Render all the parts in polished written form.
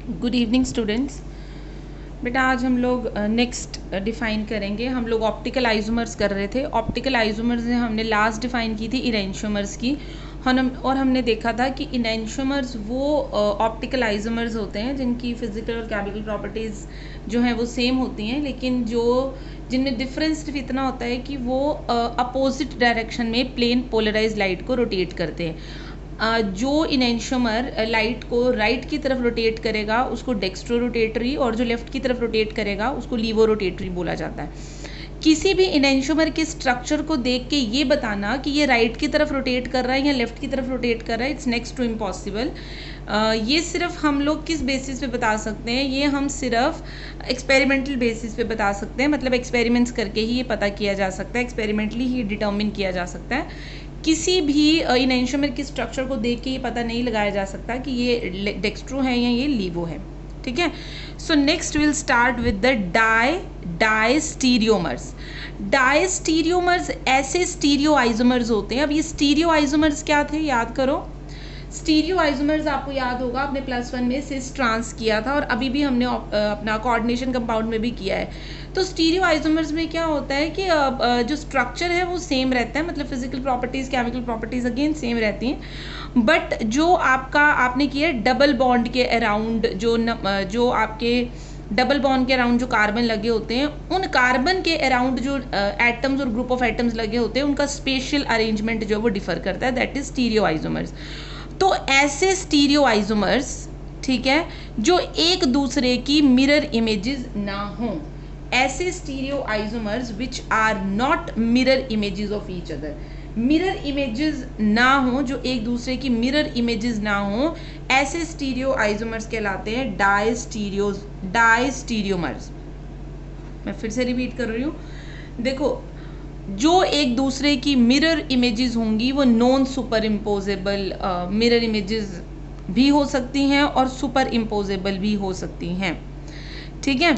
Good evening students. बेटा आज हम लोग नेक्स्ट डिफ़ाइन करेंगे। हम लोग ऑप्टिकल आइसोमर्स कर रहे थे। ऑप्टिकल आइसोमर्स में हमने लास्ट डिफ़ाइन की थी इनैंशियोमर्स की। और हमने देखा था कि इनैंशियोमर्स वो ऑप्टिकल आइसोमर्स होते हैं जिनकी फिजिकल और केमिकल प्रॉपर्टीज़ जो हैं वो सेम होती हैं, लेकिन जिनमें डिफरेंस सिर्फ इतना होता है कि वो अपोजिट डायरेक्शन में प्लेन पोलराइज लाइट को रोटेट करते हैं। जो इनैंशियोमर लाइट को राइट की तरफ रोटेट करेगा उसको डेक्स्ट्रो रोटेटरी, और जो लेफ्ट की तरफ रोटेट करेगा उसको लीवो रोटेटरी बोला जाता है। किसी भी इनैंशियोमर के स्ट्रक्चर को देख के ये बताना कि ये राइट की तरफ रोटेट कर रहा है या लेफ्ट की तरफ रोटेट कर रहा है, इट्स नेक्स्ट टू इम्पॉसिबल। ये सिर्फ हम लोग किस बेसिस पे बता सकते हैं? ये हम सिर्फ एक्सपेरिमेंटल बेसिस पे बता सकते हैं, मतलब एक्सपेरिमेंट्स करके ही ये पता किया जा सकता है, एक्सपेरिमेंटली ही डिटर्मिन किया जा सकता है। किसी भी इनैंशियोमर के स्ट्रक्चर को देख के ये पता नहीं लगाया जा सकता कि ये डेक्स्ट्रो है या ये लीवो है। ठीक है। So next will start with the diastereomers. Diastereomers ऐसे स्टीरियो आइसोमर्स होते हैं। अब ये स्टीरियो आइसोमर्स क्या थे, याद करो। स्टीरियो आइसोमर्स आपको याद होगा, आपने +1 में सिस ट्रांस किया था और अभी भी हमने अपना कोऑर्डिनेशन कंपाउंड में भी किया है। तो स्टीरियो आइसोमर्स में क्या होता है कि जो स्ट्रक्चर है वो सेम रहता है, मतलब physical properties chemical properties again same रहती हैं, बट जो आपने किया डबल बॉन्ड के अराउंड जो आपके डबल बॉन्ड के अराउंड जो कार्बन लगे होते हैं, उन कार्बन के अराउंड जो एटम्स और ग्रुप ऑफ एटम्स लगे होते हैं उनका स्पेशल अरेंजमेंट जो वो डिफर करता है, दैट इज स्टीरियो आइसोमर्स। तो ऐसे स्टीरियो आइसोमर्स, ठीक है, जो एक दूसरे की मिरर इमेजेस ना हों, ऐसे stereo isomers which are not mirror images of each other, mirror images ना हो, जो एक दूसरे की मिरर इमेजेस ना हो, ऐसे स्टीरियो आइसोमर्स कहलाते हैं डायस्टीरियोमर्स। मैं फिर से रिपीट कर रही हूँ, देखो, जो एक दूसरे की मिरर इमेजेस होंगी वो non super imposable mirror images भी हो सकती हैं और सुपर इम्पोजेबल भी हो सकती हैं। ठीक है।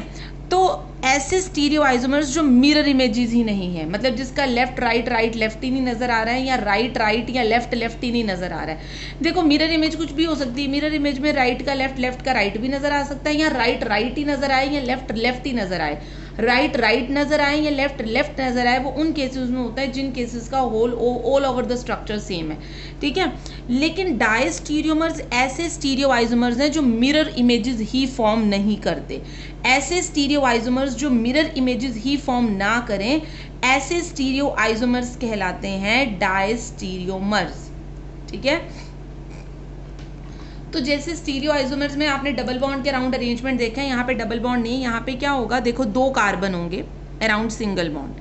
तो ऐसे स्टीरियो आइसोमर्स जो मिरर इमेजेस ही नहीं है, मतलब जिसका लेफ्ट राइट लेफ्ट ही नहीं नजर आ रहा है, या राइट या लेफ्ट ही नहीं नजर आ रहा है। देखो, मिरर इमेज कुछ भी हो सकती है। मिरर इमेज में राइट का लेफ्ट का राइट भी नजर आ सकता है, या राइट ही नजर आए या लेफ्ट ही नजर आए। राइट नजर आए या लेफ्ट नजर आए, वो उन केसेस में होता है जिन केसेस का all over the structure same है। ठीक है। लेकिन डायस्टीरियोमर्स ऐसे स्टीरियो आइसोमर्स हैं जो मिरर इमेजेस ही फॉर्म नहीं करते। ऐसे स्टीरियो आइसोमर्स जो मिरर इमेजेस ही फॉर्म ना करें, ऐसे स्टीरियो आइसोमर्स कहलाते हैं डायस्टीरियोमर्स। ठीक है। तो जैसे स्टीरियो आइसोमर्स में आपने डबल बॉन्ड के अराउंड अरेंजमेंट देखा है, यहाँ पे डबल बॉन्ड नहीं, यहाँ पे क्या होगा, देखो, 2 कार्बन होंगे अराउंड सिंगल बॉन्ड।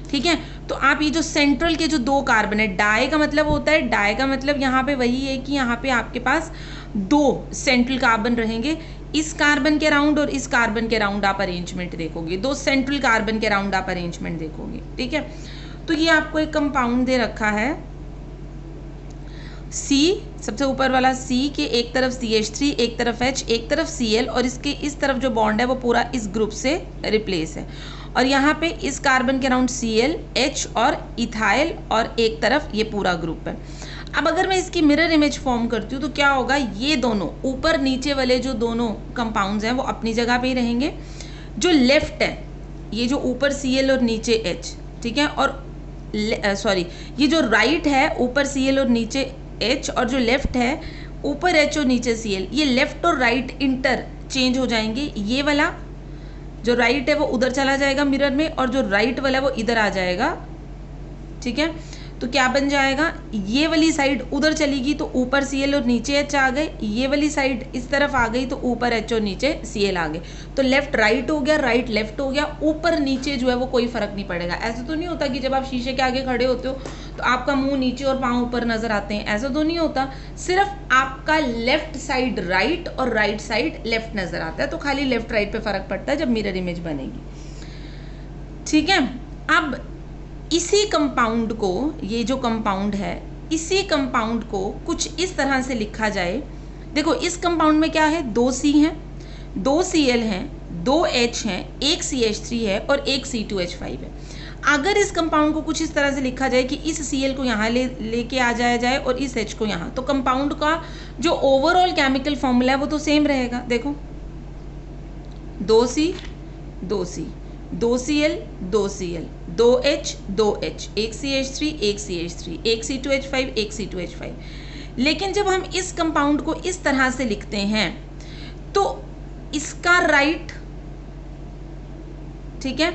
ठीक है। तो आप ये जो सेंट्रल के जो 2 कार्बन है, डाई का मतलब होता है, डाई का मतलब यहाँ पे वही है कि यहाँ पे आपके पास 2 सेंट्रल कार्बन रहेंगे। इस कार्बन के अराउंड और इस कार्बन के अराउंड आप अरेंजमेंट देखोगे, 2 सेंट्रल कार्बन के अराउंड आप अरेंजमेंट देखोगे। ठीक है। तो ये आपको एक कंपाउंड दे रखा है C, सबसे ऊपर वाला C के एक तरफ CH3, एक तरफ H, एक तरफ Cl, और इसके इस तरफ जो बॉन्ड है वो पूरा इस ग्रुप से रिप्लेस है। और यहाँ पे इस कार्बन के अराउंड Cl, H और इथाइल, और एक तरफ ये पूरा ग्रुप है। अब अगर मैं इसकी मिरर इमेज फॉर्म करती हूँ तो क्या होगा, ये दोनों ऊपर नीचे वाले जो दोनों कंपाउंड्स हैं वो अपनी जगह पे ही रहेंगे। जो लेफ्ट है, ये जो ऊपर Cl और नीचे H, ठीक है, और ये जो राइट है, ऊपर Cl और नीचे H, और जो लेफ्ट है, ऊपर H और नीचे Cl, ये लेफ्ट और राइट इंटर चेंज हो जाएंगे। ये वाला जो राइट है वो उधर चला जाएगा मिरर में, और जो राइट वाला वो इधर आ जाएगा। ठीक है। तो क्या बन जाएगा, ये वाली साइड उधर चलेगी तो ऊपर Cl और नीचे H आ गए, ये वाली साइड इस तरफ आ गई तो ऊपर H और नीचे Cl आ गए। तो लेफ्ट राइट हो गया, राइट लेफ्ट हो गया, ऊपर नीचे जो है वो कोई फर्क नहीं पड़ेगा। ऐसा तो नहीं होता कि जब आप शीशे के आगे खड़े होते हो तो आपका मुंह नीचे और पाँव ऊपर नजर आते हैं, ऐसा तो नहीं होता। सिर्फ आपका लेफ्ट साइड राइट और राइट साइड लेफ्ट नजर आता है, तो खाली लेफ्ट राइट पे फर्क पड़ता है जब मिरर इमेज बनेगी। ठीक है। अब इसी कंपाउंड को, ये जो कंपाउंड है, इसी कंपाउंड को कुछ इस तरह से लिखा जाए। देखो, इस कंपाउंड में क्या है, 2 C हैं, 2 Cl हैं, 2 H हैं, एक CH3 है और एक C2H5 है। अगर इस कंपाउंड को कुछ इस तरह से लिखा जाए कि इस Cl को यहाँ लेके आ जाया जाए और इस H को यहाँ, तो कंपाउंड का जो ओवरऑल केमिकल फॉर्मूला है वो तो सेम रहेगा। देखो 2C 2C 2Cl 2Cl 2H 2H, एक CH3 एक CH3, एक C2H5 एक C2H5। लेकिन जब हम इस कंपाउंड को इस तरह से लिखते हैं तो इसका राइट, ठीक है,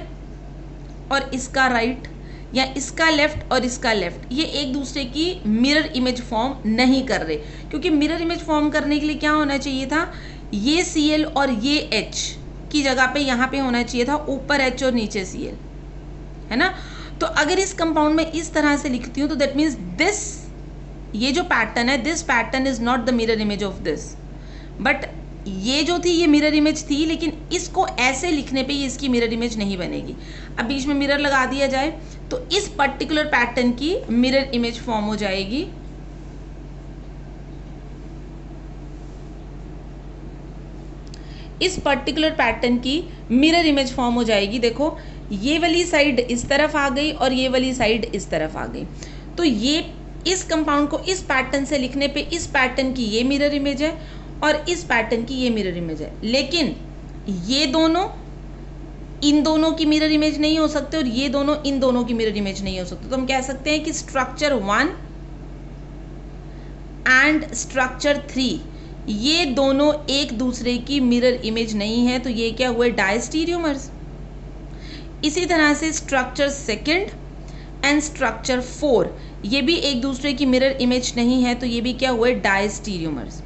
और इसका राइट या इसका लेफ्ट और इसका लेफ्ट, ये एक दूसरे की मिरर इमेज फॉर्म नहीं कर रहे, क्योंकि मिरर इमेज फॉर्म करने के लिए क्या होना चाहिए था, ये Cl और ये H की जगह पे यहाँ पे होना चाहिए था ऊपर H और नीचे Cl, है ना। तो अगर इस कंपाउंड में इस तरह से लिखती हूँ तो दैट मीन्स दिस, ये जो पैटर्न है, this pattern is not the mirror image of this, but ये जो थी ये मिरर इमेज थी, लेकिन इसको ऐसे लिखने पे ये इसकी मिरर इमेज नहीं बनेगी। अब बीच में मिरर लगा दिया जाए तो इस पर्टिकुलर पैटर्न की मिरर इमेज फॉर्म हो जाएगी। इस पर्टिकुलर पैटर्न की मिरर इमेज फॉर्म हो जाएगी। देखो ये वाली साइड इस तरफ आ गई और ये वाली साइड इस तरफ आ गई, तो ये इस कंपाउंड को इस पैटर्न से लिखने पे इस पैटर्न की ये मिरर इमेज है और इस पैटर्न की ये मिरर इमेज है। लेकिन ये दोनों इन दोनों की मिरर इमेज नहीं हो सकते और ये दोनों इन दोनों की मिरर इमेज नहीं हो सकते। तो हम कह सकते हैं कि स्ट्रक्चर 1 एंड स्ट्रक्चर 3 ये दोनों एक दूसरे की मिरर इमेज नहीं है, तो ये क्या हुए, डायस्टीरियोमर्स। इसी तरह से स्ट्रक्चर 2 एंड स्ट्रक्चर 4 ये भी एक दूसरे की मिरर इमेज नहीं है, तो ये भी क्या हुए, डायस्टीरियोमर्स।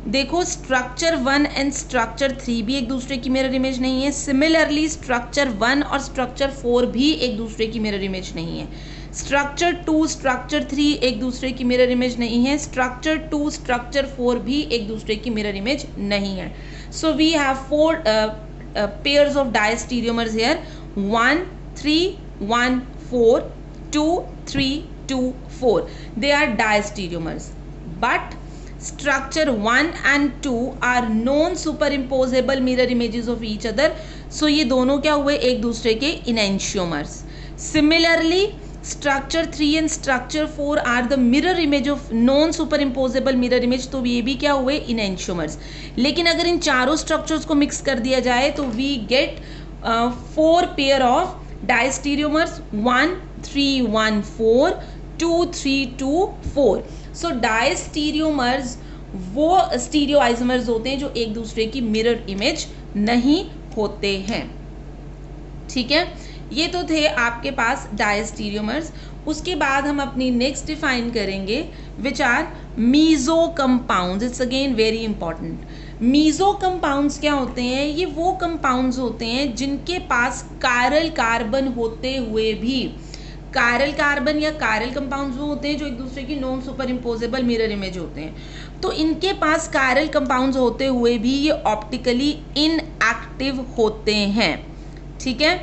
देखो स्ट्रक्चर 1 एंड स्ट्रक्चर 3 भी एक दूसरे की मिरर इमेज नहीं है। सिमिलरली स्ट्रक्चर 1 और स्ट्रक्चर 4 भी एक दूसरे की मिरर इमेज नहीं है। स्ट्रक्चर 2 स्ट्रक्चर 3 एक दूसरे की मिरर इमेज नहीं है। स्ट्रक्चर 2 स्ट्रक्चर 4 भी एक दूसरे की मिरर इमेज नहीं है। So we have 4 pairs of diastereomers here, 1 3 1 4 2 3 2 4, they are diastereomers, but structure 1 and 2 are non-superimposable mirror images of each other, so ये दोनों क्या हुए, एक दूसरे के enantiomers. Similarly structure 3 and structure 4 are the mirror image of non-superimposable mirror image, तो ये भी क्या हुए, enantiomers. लेकिन अगर इन चारों structures को mix कर दिया जाए तो we get 4 pair of diastereomers, 1 3 1 4 2 3 2 4. So diastereomers वो स्टीरियोआइसोमर्स होते हैं जो एक दूसरे की मिरर इमेज नहीं होते हैं। ठीक है, ये तो थे आपके पास डायस्टीरियोमर्स। उसके बाद हम अपनी नेक्स्ट डिफाइन करेंगे which are meso compounds. It's again very important. Meso compounds क्या होते हैं, ये वो कंपाउंड्स होते हैं जिनके पास कायरल कार्बन होते हुए भी, कायरल कार्बन या कायरल कंपाउंड्स वो होते हैं जो एक दूसरे की non super imposable mirror image होते हैं। तो इनके पास कायरल कंपाउंड्स होते हुए भी ये ऑप्टिकली इनएक्टिव होते हैं। ठीक है,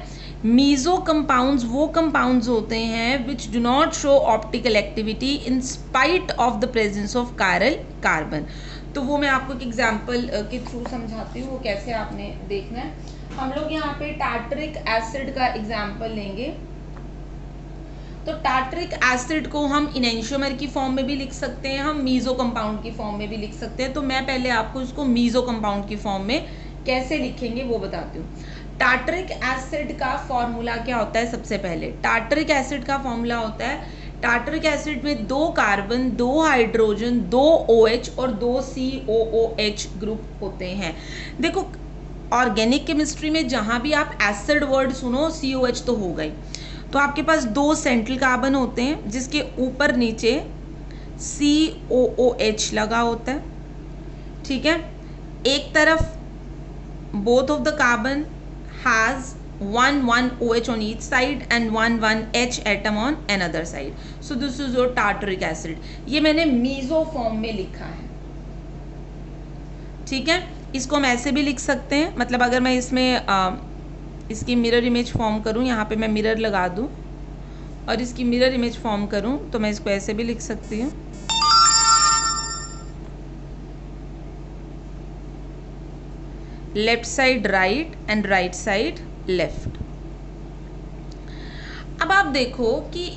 मीजो कंपाउंड्स वो कंपाउंड्स होते हैं which do not show optical activity in spite of the presence of chiral carbon. तो वो मैं आपको एक एग्जाम्पल के थ्रू समझाती हूँ वो कैसे आपने देखना है। हम लोग यहाँ पे टार्टरिक एसिड का एग्जाम्पल लेंगे। तो टार्टरिक एसिड को हम इनेंशियोमर की फॉर्म में भी लिख सकते हैं, हम मीजो कंपाउंड की फॉर्म में भी लिख सकते हैं। तो मैं पहले आपको इसको मीजो कंपाउंड की फॉर्म में कैसे लिखेंगे वो बताती हूँ। टार्टरिक एसिड का फॉर्मूला क्या होता है, सबसे पहले टार्टरिक एसिड का फॉर्मूला होता है, टार्टरिक एसिड में 2 कार्बन 2 हाइड्रोजन 2 OH और 2 COOH ग्रुप होते हैं। देखो ऑर्गेनिक केमिस्ट्री में जहाँ भी आप एसिड वर्ड सुनो COH तो होगा ही। तो आपके पास 2 सेंट्रल कार्बन होते हैं जिसके ऊपर नीचे COOH लगा होता है। ठीक है, एक तरफ both of the carbon has 1 OH on each side and 1 H atom on another side. So this is your tartaric acid. ये मैंने मीजो फॉर्म में लिखा है। ठीक है, इसको हम ऐसे भी लिख सकते हैं, मतलब अगर मैं इसमें इसकी मिरर इमेज फॉर्म करूं, यहाँ पे मैं मिरर लगा दूं और इसकी मिरर इमेज फॉर्म करूं तो मैं इसको ऐसे भी लिख सकती हूँ। Left side right and right side left. आप देखो कि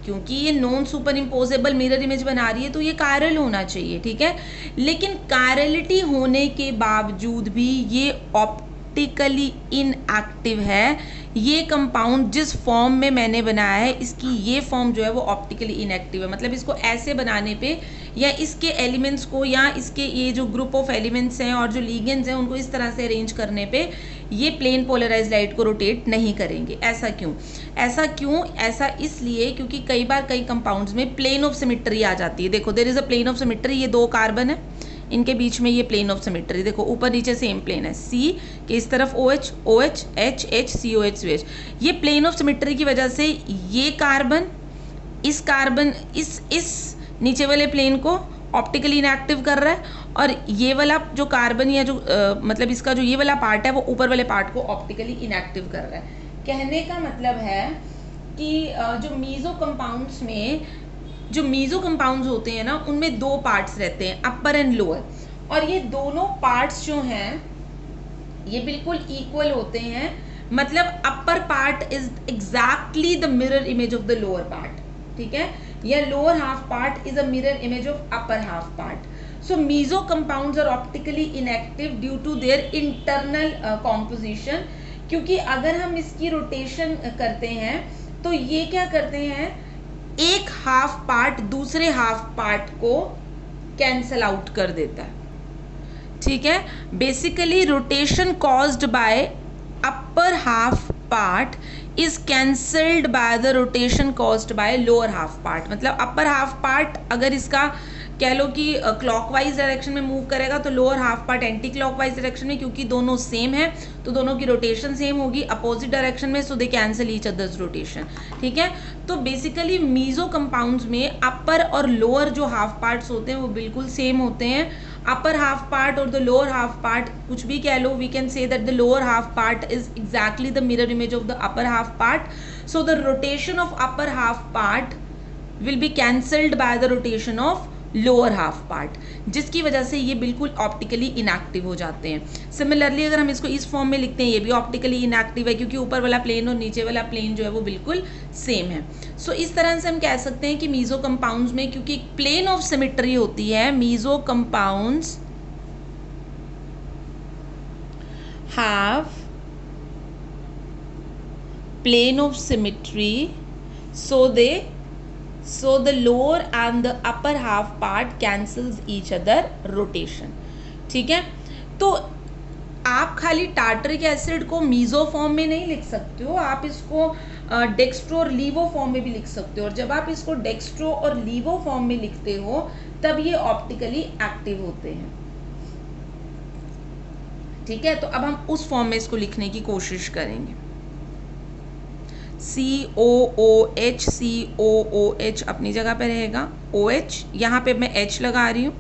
क्योंकि ये non super imposable mirror image बना रही है तो ये कायरल होना चाहिए, ठीक है, लेकिन कायरलिटी होने के बावजूद भी ये ऑप्टिकली इनएक्टिव है। ये कंपाउंड जिस फॉर्म में मैंने बनाया है इसकी ये फॉर्म जो है वो ऑप्टिकली इनएक्टिव है। मतलब इसको ऐसे बनाने पे या इसके एलिमेंट्स को या इसके ये जो ग्रुप ऑफ एलिमेंट्स हैं और जो लिगेंड्स हैं उनको इस तरह से अरेंज करने पे ये प्लेन पोलराइज लाइट को रोटेट नहीं करेंगे। ऐसा क्यों? ऐसा इसलिए क्योंकि कई बार कई कंपाउंड्स में प्लेन ऑफ सिमेट्री आ जाती है। देखो there is a plane of symmetry, ये 2 कार्बन है, इनके बीच में ये प्लेन ऑफ सिमेट्री, देखो ऊपर नीचे सेम प्लेन है, सी के इस तरफ OH OH H H COH COH। ये प्लेन ऑफ सिमेट्री की वजह से ये कार्बन इस नीचे वाले प्लेन को ऑप्टिकली इनएक्टिव कर रहा है और ये वाला जो कार्बन या जो मतलब इसका जो ये वाला पार्ट है वो ऊपर वाले पार्ट को ऑप्टिकली इनएक्टिव कर रहा है। कहने का मतलब है कि जो मीजो कंपाउंड्स होते हैं ना उनमें 2 पार्ट्स रहते हैं, अपर एंड लोअर, और ये दोनों पार्ट्स जो हैं ये बिल्कुल इक्वल होते हैं। मतलब upper part is exactly the mirror image of the lower part, ठीक है, या lower half part is a mirror image of upper half part. So meso compounds are optically inactive due to their internal composition, क्योंकि अगर हम इसकी rotation करते हैं तो ये क्या करते हैं, एक हाफ पार्ट दूसरे हाफ पार्ट को कैंसल आउट कर देता है, ठीक है। Basically rotation caused by upper half part is cancelled by the rotation caused by lower half part. मतलब अपर हाफ पार्ट अगर इसका कह लो कि क्लॉकवाइज डायरेक्शन में मूव करेगा तो lower half part anti clockwise direction में, क्योंकि दोनों सेम है तो दोनों की रोटेशन सेम होगी अपोजिट डायरेक्शन में, सो दे कैंसिल ईच अदर्स रोटेशन, ठीक है। तो बेसिकली मीजो कंपाउंड्स में अपर और लोअर जो हाफ पार्ट्स होते हैं वो बिल्कुल सेम होते हैं। अपर हाफ पार्ट और द लोअर हाफ पार्ट कुछ भी कह लो, we can say that the lower half part is exactly the mirror image of the upper half part, so the rotation of upper half part will be cancelled by the rotation of lower half part, जिसकी वजह से ये बिल्कुल optically inactive हो जाते हैं। Similarly अगर हम इसको इस फॉर्म में लिखते हैं ये भी ऑप्टिकली इनएक्टिव है क्योंकि ऊपर वाला प्लेन और नीचे वाला प्लेन जो है वो बिल्कुल सेम है। सो इस तरह से हम कह सकते हैं कि मीजो कंपाउंड्स में क्योंकि प्लेन ऑफ सिमेट्री होती है, meso compounds have plane of symmetry, so the lower and the upper half part cancels each other rotation, ठीक है। तो आप खाली टार्टरिक एसिड को मीजो फॉर्म में नहीं लिख सकते हो, आप इसको डेक्स्ट्रो और लीवो फॉर्म में भी लिख सकते हो, और जब आप इसको डेक्स्ट्रो और लीवो फॉर्म में लिखते हो तब ये ऑप्टिकली एक्टिव होते हैं, ठीक है। तो अब हम उस फॉर्म में इसको लिखने की कोशिश करेंगे। COOH COOH अपनी जगह पे रहेगा, OH यहाँ पे मैं H लगा रही हूँ,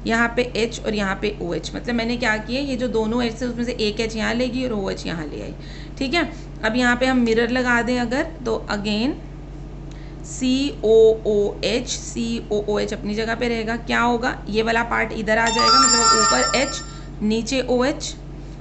यहाँ पे H और यहाँ पे OH। मतलब मैंने क्या किया, ये जो दोनों H से उसमें से एक H यहाँ लेगी और OH यहाँ ले आई, ठीक है। अब यहाँ पे हम मिरर लगा दें अगर, तो अगेन COOH अपनी जगह पे रहेगा। क्या होगा, ये वाला पार्ट इधर आ जाएगा, मतलब ऊपर H नीचे OH,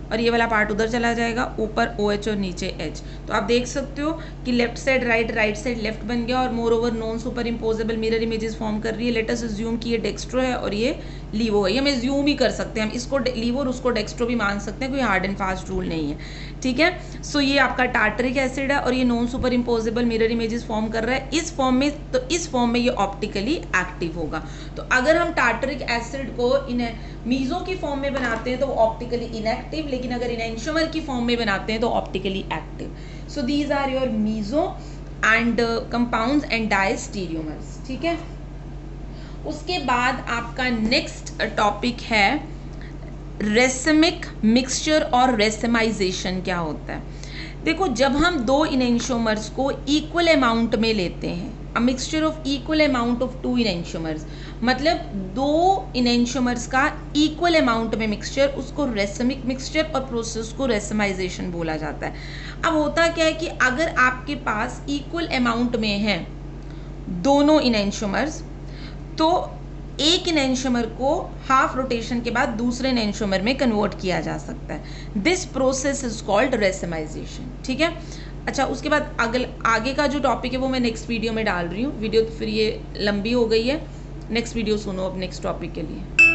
और ये वाला पार्ट उधर चला जाएगा, ऊपर OH और नीचे H। तो आप देख सकते हो कि left side right side left बन गया और more over non super imposable mirror images form कर रही है। लेट अस अज्यूम कि ये डेक्स्ट्रो है और ये लीवो है, ये हम अज्यूम ही कर सकते हैं, हम इसको लीवो और उसको डेक्स्ट्रो भी मान सकते हैं, कोई हार्ड एंड फास्ट रूल नहीं है, ठीक है। सो ये आपका टार्टरिक एसिड है और ये non super imposable mirror images form कर रहा है इस फॉर्म में, तो इस फॉर्म में ये ऑप्टिकली एक्टिव होगा। तो अगर हम टार्टरिक एसिड को मीजो की फॉर्म में बनाते हैं तो वो ऑप्टिकली इनएक्टिव, लेकिन अगर इनैंशोमर की फॉर्म में बनाते हैं तो optically active. So these are your meso and compounds and diastereomers, ठीक है। उसके बाद आपका नेक्स्ट टॉपिक है रेसमिक मिक्सचर और रेसमाइजेशन क्या होता है। देखो जब हम 2 इनैंशोमर्स को इक्वल अमाउंट में लेते हैं, a mixture of equal amount of 2 इनैंशोमर्स, मतलब 2 इनैंशोमर्स का इक्वल अमाउंट में मिक्सचर, उसको रेसमिक मिक्सचर और प्रोसेस को रेसमाइजेशन बोला जाता है। अब होता क्या है कि अगर आपके पास इक्वल अमाउंट में हैं दोनों इनैंशोमर्स, तो एक इनैंशोमर को हाफ रोटेशन के बाद दूसरे इनैंशोमर में कन्वर्ट किया जा सकता है। This process is called racemisation, ठीक है। अच्छा, उसके बाद आगे का जो टॉपिक है वो मैं नेक्स्ट वीडियो में डाल रही हूँ। वीडियो तो फिर ये लंबी हो गई है। नेक्स्ट वीडियो सुनो अब नेक्स्ट टॉपिक के लिए।